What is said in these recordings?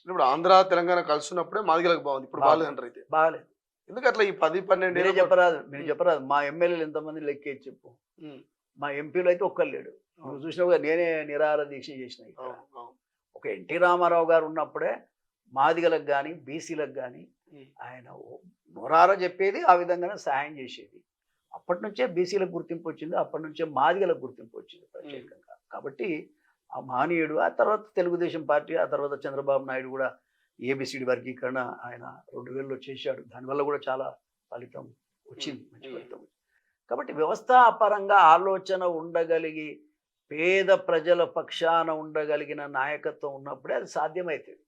ఇప్పుడు ఆంధ్ర తెలంగాణ కలుస్తున్నప్పుడే మాదిగలకు బాగుంది, ఇప్పుడు బాగాలేదు అంటారు అయితే. బాగాలేదు. ఎందుకు అట్లా ఈ 10-12 మీరే ఏళ్ళు చెప్పరాదు, మీరు చెప్పరాదు. మా ఎమ్మెల్యేలు ఎంతమంది లెక్కేసి చెప్పు. ఉమ్, మా ఎంపీలు అయితే ఒక్కరు లేడు. నువ్వు చూసినావుగా, నేనే నిరాహార దీక్ష చేసిన ఇక్కడ. అవును, అవును. ఒక ఎన్టీ రామారావు గారు ఉన్నప్పుడే మాదిగలకు కానీ బీసీలకు కానీ ఉమ్, ఆయన నోరారా చెప్పేది, ఆ విధంగానే సహాయం చేసేది. అప్పటి నుంచే బీసీలకు గుర్తింపు వచ్చింది, అప్పటి నుంచే మాదిగలకు గుర్తింపు వచ్చింది ప్రత్యేకంగా. కాబట్టి ఆ మహనీయుడు, ఆ తర్వాత తెలుగుదేశం పార్టీ, ఆ తర్వాత చంద్రబాబు నాయుడు కూడా ఏబిసిడి వర్గీకరణ ఆయన 2000లో చేశాడు. దానివల్ల కూడా చాలా ఫలితం వచ్చింది, మంచి ఫలితం. కాబట్టి వ్యవస్థాపరంగా ఆలోచన ఉండగలిగి పేద ప్రజల పక్షాన ఉండగలిగిన నాయకత్వం ఉన్నప్పుడే అది సాధ్యమవుతుంది.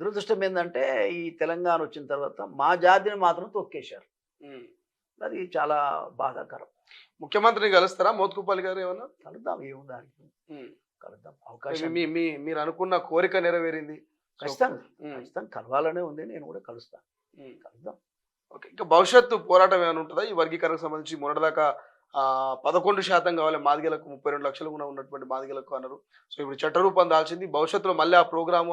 దురదృష్టం ఏంటంటే ఈ తెలంగాణ వచ్చిన తర్వాత మా జాతిని మాత్రం తొక్కేశారు. ఉమ్. అది చాలా బాధాకరం. ముఖ్యమంత్రిని కలుస్తారా మోత్కుపల్లి గారు ఏమన్నా? కలుద్దాం, ఏముంది దానికి, ఉమ్. కలుద్దాం. అవకాశం మీరు అనుకున్న కోరిక నెరవేరింది. ఖచ్చితంగా ఉమ్, ఖచ్చితంగా కలవాలనే ఉంది, నేను కూడా కలుస్తాను. ఉమ్. కలుద్దాం. ఓకే, ఇంకా భవిష్యత్తు పోరాటం ఏమైనా ఉంటుందా ఈ వర్గీకరణకు సంబంధించి? మొన్నటిదాకా 11% కావాలి మాదిగలకు, 32 లక్షలు కూడా ఉన్నటువంటి మాదిగలకు అన్నారు. సో ఇప్పుడు చట్టరూపం దాల్చింది. భవిష్యత్తులో మళ్ళీ ఆ ప్రోగ్రాము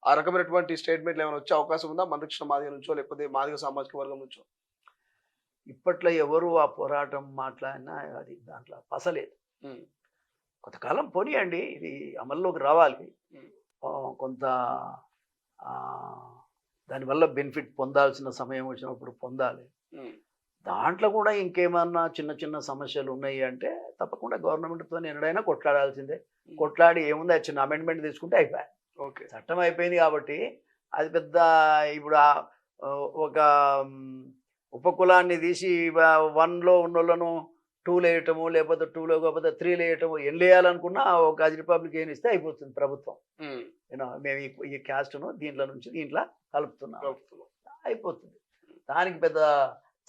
ఆ రకమైనటువంటి స్టేట్మెంట్లు ఏమైనా వచ్చే అవకాశం ఉందా? మందకృష్ణ మాదిగ నుంచో లేకపోతే మాదిగ సామాజిక వర్గం నుంచో? ఇప్పట్లో ఎవరు ఆ పోరాటం మాట్లాడినా అది దాంట్లో పసలేదు. ఉమ్, కొంతకాలం పోనీయండి, ఇది అమల్లోకి రావాలి. ఉమ్, కొంత ఆ, దానివల్ల బెనిఫిట్ పొందాల్సిన సమయం వచ్చినప్పుడు పొందాలి. ఉమ్, దాంట్లో కూడా ఇంకేమన్నా చిన్న చిన్న సమస్యలు ఉన్నాయి అంటే తప్పకుండా గవర్నమెంట్తో ఎన్నడైనా కొట్లాడాల్సిందే. కొట్లాడి ఏముంది, అది చిన్న అమెండ్మెంట్ తీసుకుంటే అయిపోయాయి. ఓకే. చట్టం అయిపోయింది కాబట్టి అది పెద్ద ఇప్పుడు ఒక ఉపకులాన్ని తీసి 1లో ఉన్నోళ్ళను 2లో వేయటము, లేకపోతే 2లో కాకపోతే 3లో వేయటము, ఎన్ని వేయాలనుకున్నా ఒక రిపబ్లిక్ ఏం ఇస్తే అయిపోతుంది ప్రభుత్వం. ఉమ్, మేము ఈ క్యాస్ట్ను దీంట్లో నుంచి దీంట్లో కలుపుతున్నాం, ప్రభుత్వం. అయిపోతుంది. దానికి పెద్ద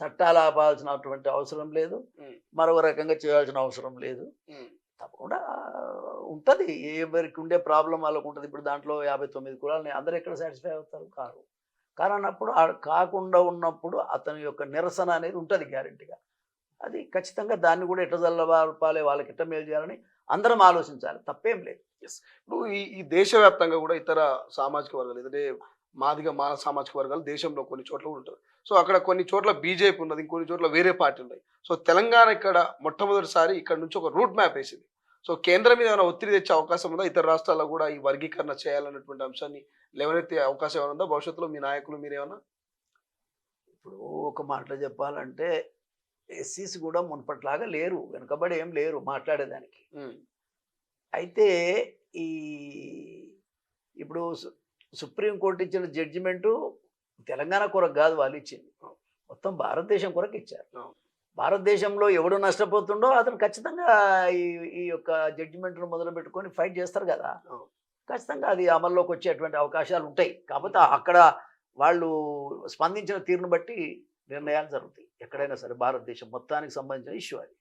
చట్టాలు ఆపాల్సినటువంటి అవసరం లేదు, ఉమ్, మరో రకంగా చేయాల్సిన అవసరం లేదు. ఉమ్, తప్పకుండా ఉంటుంది. ఎవరికి ఉండే ప్రాబ్లం వాళ్ళకు ఉంటుంది. ఇప్పుడు దాంట్లో 59 కులాలని అందరూ ఎక్కడ సాటిస్ఫై అవుతారు? కారు. కానప్పుడు కాకుండా ఉన్నప్పుడు అతని యొక్క నిరసన అనేది ఉంటుంది గ్యారెంటీగా. అది ఖచ్చితంగా దాన్ని కూడా ఎట్ట జల్లపాలే, వాళ్ళకి ఎట్ట మేలు చేయాలని అందరం ఆలోచించాలి, తప్పేం లేదు. ఇప్పుడు ఈ దేశవ్యాప్తంగా కూడా ఇతర సామాజిక వర్గాలు, ఎందుకంటే మాదిగ సామాజిక వర్గాలు దేశంలో కొన్ని చోట్ల కూడా ఉంటారు. సో అక్కడ కొన్ని చోట్ల బీజేపీ ఉన్నది, ఇంకొన్ని చోట్ల వేరే పార్టీ ఉన్నాయి. సో తెలంగాణ ఇక్కడ మొట్టమొదటిసారి ఇక్కడ నుంచి ఒక రూట్ మ్యాప్ వేసింది. సో కేంద్రం మీద ఏమైనా ఒత్తిడి తెచ్చే అవకాశం ఉందా? ఇతర రాష్ట్రాల్లో కూడా ఈ వర్గీకరణ చేయాలన్నటువంటి అంశాన్ని లేవనెత్తే అవకాశం ఏమైనా ఉందా భవిష్యత్తులో? మీ నాయకులు మీరేమన్నా? ఇప్పుడు ఒక మాటలో చెప్పాలంటే ఎస్సీస్ కూడా మునుపట్లాగా లేరు, వెనుకబడి ఏం లేరు మాట్లాడేదానికి. అయితే ఈ ఇప్పుడు సుప్రీంకోర్టు ఇచ్చిన జడ్జిమెంటు తెలంగాణ కొరకు కాదు వాళ్ళు ఇచ్చింది, మొత్తం భారతదేశం కొరకు ఇచ్చారు. భారతదేశంలో ఎవడు నష్టపోతుండో అతను ఖచ్చితంగా ఈ యొక్క జడ్జిమెంట్ను మొదలు పెట్టుకొని ఫైట్ చేస్తారు కదా. ఖచ్చితంగా అది అమల్లోకి వచ్చేటువంటి అవకాశాలు ఉంటాయి. కాకపోతే అక్కడ వాళ్ళు స్పందించిన తీరును బట్టి నిర్ణయాలు జరుగుతాయి ఎక్కడైనా సరే. భారతదేశం మొత్తానికి సంబంధించిన ఇష్యూ అది.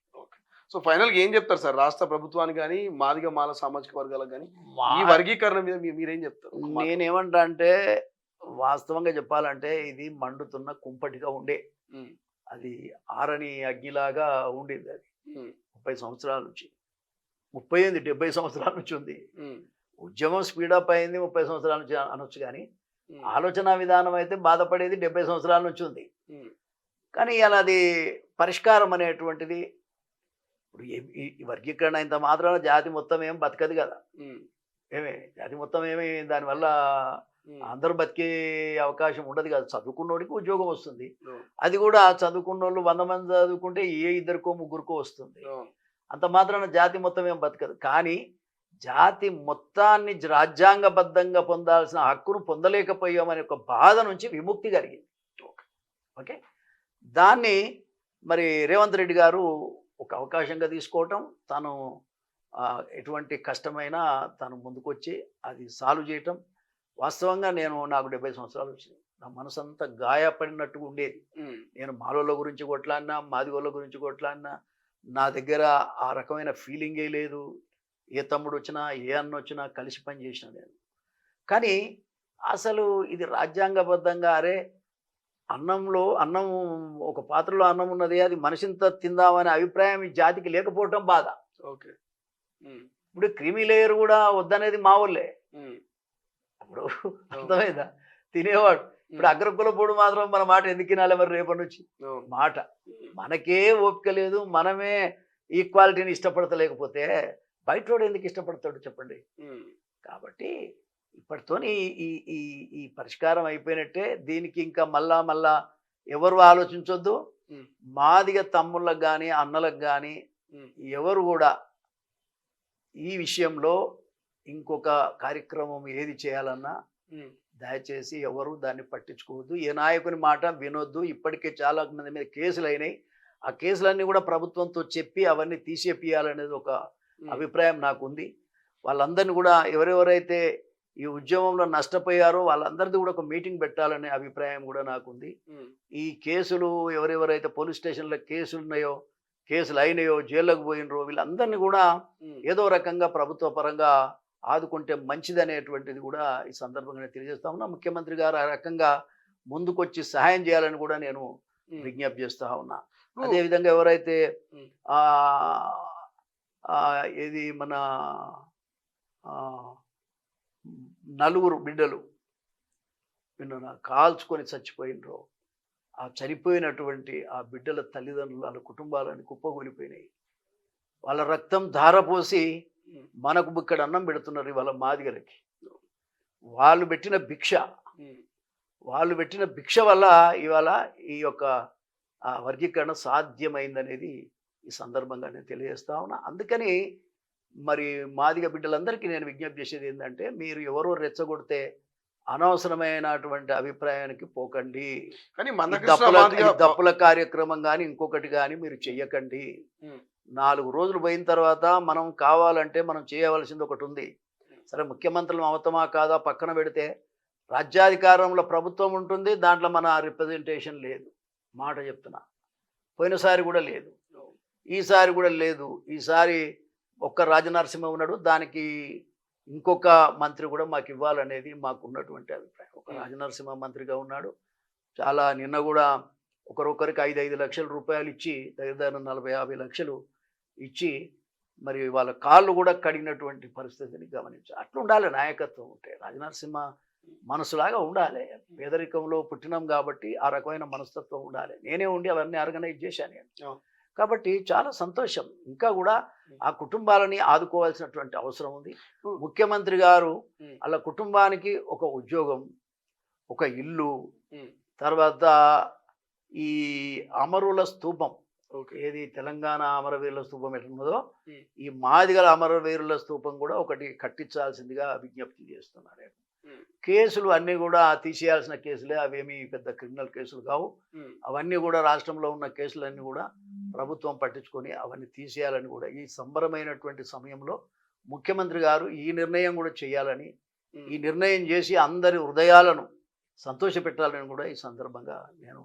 సో ఫైనల్గా ఏం చెప్తారు సార్ రాష్ట్ర ప్రభుత్వానికి కానీ మాదిగ మాల సామాజిక వర్గాలకు కానీ ఈ వర్గీకరణ మీద మీరేం చెప్తారు? నేనేమంటా అంటే, వాస్తవంగా చెప్పాలంటే ఇది మండుతున్న కుంపటిగా ఉండే, అది ఆరని అగ్నిలాగా ఉండేది. అది 30 సంవత్సరాల నుంచి, 70 సంవత్సరాల నుంచి ఉంది. ఉద్యమం స్పీడప్ అయింది 30 సంవత్సరాల నుంచి అనొచ్చు, కానీ ఆలోచన విధానం అయితే బాధపడేది 70 సంవత్సరాల నుంచి ఉంది. కానీ ఇలా అది పరిష్కారం అనేటువంటిది, ఇప్పుడు ఈ వర్గీకరణ ఇంత మాత్రాన జాతి మొత్తం ఏం బతకదు కదా. జాతి మొత్తం ఏమి దానివల్ల అందరూ బతికే అవకాశం ఉండదు కదా. చదువుకున్నోడికి ఉద్యోగం వస్తుంది, అది కూడా చదువుకున్నోళ్ళు 100 మంది చదువుకుంటే ఏ 2కో 3కో వస్తుంది. అంత మాత్రాన జాతి మొత్తం ఏం బతకదు. కానీ జాతి మొత్తాన్ని రాజ్యాంగబద్ధంగా పొందాల్సిన హక్కును పొందలేకపోయామనే ఒక బాధ నుంచి విముక్తి కలిగింది. ఓకే, దాన్ని మరి రేవంత్ రెడ్డి గారు ఒక అవకాశంగా తీసుకోవటం, తను ఎటువంటి కష్టమైనా తను ముందుకొచ్చి అది సాల్వ్ చేయటం. వాస్తవంగా నాకు 70 సంవత్సరాలు వచ్చింది, నా మనసు అంతా గాయపడినట్టుగా ఉండేది. నేను మాలోళ్ళ గురించి కొట్లాడినా, మాదిగోళ్ళ గురించి కొట్లాడినా, నా దగ్గర ఆ రకమైన ఫీలింగే లేదు. ఏ తమ్ముడు వచ్చినా, ఏ అన్న వచ్చినా కలిసి పని చేసిన నేను. కానీ అసలు ఇది రాజ్యాంగబద్ధంగా, అరే అన్నం ఒక పాత్రలో అన్నం ఉన్నది, అది మనిషింత తిందామనే అభిప్రాయం ఈ జాతికి లేకపోవటం బాధ. ఓకే, ఇప్పుడు క్రీమీ లేయర్ కూడా వద్దనేది మా ఊళ్ళే. ఇప్పుడు అర్థమైందా? తినేవాడు. ఇప్పుడు అగ్రకులపోడు మాత్రం మన మాట ఎందుకు వినాలి మరి రేపటి నుంచి? అవును. మాట మనకే ఓపిక లేదు, మనమే ఈక్వాలిటీని ఇష్టపడతలేకపోతే బయటోడు ఎందుకు ఇష్టపడతాడు చెప్పండి? ఉమ్. కాబట్టి ఇప్పటితోని ఈ ఈ ఈ పరిష్కారం అయిపోయినట్టే. దీనికి ఇంకా మళ్ళా ఎవరు ఆలోచించొద్దు. ఉమ్. మాదిగ తమ్ముళ్ళకు కానీ అన్నలకు కానీ ఉమ్. ఎవరు కూడా ఈ విషయంలో ఇంకొక కార్యక్రమం ఏది చేయాలన్నా ఉమ్. దయచేసి ఎవరు దాన్ని పట్టించుకోవద్దు. ఏ నాయకుని మాట వినొద్దు. ఇప్పటికే చాలా మంది మీద కేసులు అయినాయి. ఆ కేసులన్నీ కూడా ప్రభుత్వంతో చెప్పి అవన్నీ తీసేపియాలనేది ఒక అభిప్రాయం నాకుంది. వాళ్ళందరినీ కూడా ఎవరెవరైతే ఈ ఉద్యమంలో నష్టపోయారో వాళ్ళందరిది కూడా ఒక మీటింగ్ పెట్టాలనే అభిప్రాయం కూడా నాకుంది. ఉమ్. ఈ కేసులు ఎవరెవరైతే పోలీస్ స్టేషన్లో కేసులు ఉన్నాయో, కేసులు అయినాయో, జైల్లోకి పోయినరో వీళ్ళందరినీ కూడా ఉమ్. ఏదో రకంగా ప్రభుత్వ పరంగా ఆదుకుంటే మంచిదనేటువంటిది కూడా ఈ సందర్భంగా తెలియజేస్తా ఉన్నా. ముఖ్యమంత్రి గారు ఆ రకంగా ముందుకొచ్చి సహాయం చేయాలని కూడా నేను ఉమ్. విజ్ఞప్తి చేస్తా ఉన్నా. ఉమ్. అదేవిధంగా ఎవరైతే ఉమ్. ఆ ఆ, ఏది మన ఆ, నలుగురు బిడ్డలు నిన్న కాల్చుకొని చచ్చిపోయినరో, ఆ చనిపోయినటువంటి ఆ బిడ్డల తల్లిదండ్రులు వాళ్ళ కుటుంబాలని కుప్పగొలిపోయినాయి. వాళ్ళ రక్తం ధారపోసి ఉమ్. మనకు ఇక్కడ అన్నం పెడుతున్నారు ఇవాళ మాదిగలకి. వాళ్ళు పెట్టిన భిక్ష, ఉమ్. వాళ్ళు పెట్టిన భిక్ష వల్ల ఇవాళ ఈ యొక్క వర్గీకరణ సాధ్యమైందనేది ఈ సందర్భంగా నేను తెలియజేస్తా ఉన్నా. అందుకని మరి మాదిగ బిడ్డలందరికీ నేను విజ్ఞప్తి చేసేది ఏంటంటే, మీరు ఎవరో రెచ్చగొడితే అనవసరమైనటువంటి అభిప్రాయానికి పోకండి. కానీ ఈ మందకృష్ణ మాదిగ దప్పుల కార్యక్రమం కానీ ఇంకొకటి కానీ మీరు చెయ్యకండి. ఉమ్. 4 రోజులు పోయిన తర్వాత మనం కావాలంటే మనం చేయవలసింది ఒకటి ఉంది. సరే ముఖ్యమంత్రులు అవుతామా కాదా పక్కన పెడితే, రాజ్యాధికారంలో ప్రభుత్వం ఉంటుంది, దాంట్లో మన రిప్రజెంటేషన్ లేదు. మాట చెప్తున్నా. పోయినసారి కూడా లేదు, ఈసారి కూడా లేదు. ఈసారి ఒక్క రాజనరసింహ ఉన్నాడు, దానికి ఇంకొక మంత్రి కూడా మాకు ఇవ్వాలనేది మాకు ఉన్నటువంటి అభిప్రాయం. ఒక రాజనరసింహ మంత్రిగా ఉన్నాడు. చాలా నిన్న కూడా ఒకరొకరికి 5 లక్షల రూపాయలు ఇచ్చి దగ్గర 40-50 లక్షలు ఇచ్చి మరి వాళ్ళ కాళ్ళు కూడా కడిగినటువంటి పరిస్థితిని గమనించాలి. అట్లా ఉండాలి నాయకత్వం ఉంటే. రాజనరసింహ మనసులాగా ఉండాలి. పేదరికంలో పుట్టినాం కాబట్టి ఆ రకమైన మనస్తత్వం ఉండాలి. నేనే ఉండి అవన్నీ ఆర్గనైజ్ చేశాను నేను. కాబట్టి చాలా సంతోషం. ఇంకా కూడా ఆ కుటుంబాలని ఆదుకోవాల్సినటువంటి అవసరం ఉంది. ముఖ్యమంత్రి గారు వాళ్ళ కుటుంబానికి ఒక ఉద్యోగం, ఒక ఇల్లు, తర్వాత ఈ అమరుల స్తూపం, ఏది తెలంగాణ అమరవీరుల స్తూపం ఎట్లున్నదో ఈ మాదిగల అమరవీరుల స్తూపం కూడా ఒకటి కట్టించాల్సిందిగా విజ్ఞప్తి చేస్తున్నారు. కేసులు అన్నీ కూడా తీసేయాల్సిన కేసులే, అవేమీ పెద్ద క్రిమినల్ కేసులు కావు. అవన్నీ కూడా రాష్ట్రంలో ఉన్న కేసులన్నీ కూడా ప్రభుత్వం పట్టించుకొని అవన్నీ తీసేయాలని కూడా ఈ సంబరమైనటువంటి సమయంలో ముఖ్యమంత్రి గారు ఈ నిర్ణయం కూడా చేయాలని, ఈ నిర్ణయం చేసి అందరి హృదయాలను సంతోషపెట్టాలని కూడా ఈ సందర్భంగా నేను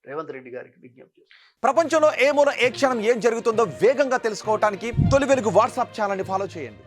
రేవంత్ రెడ్డి గారికి విజ్ఞప్తి చేస్తాను. ప్రపంచంలో ఏ మూల ఏ క్షణం ఏం జరుగుతుందో వేగంగా తెలుసుకోవడానికి తొలి వెలుగు వాట్సాప్ ఛానల్ని ఫాలో చేయండి.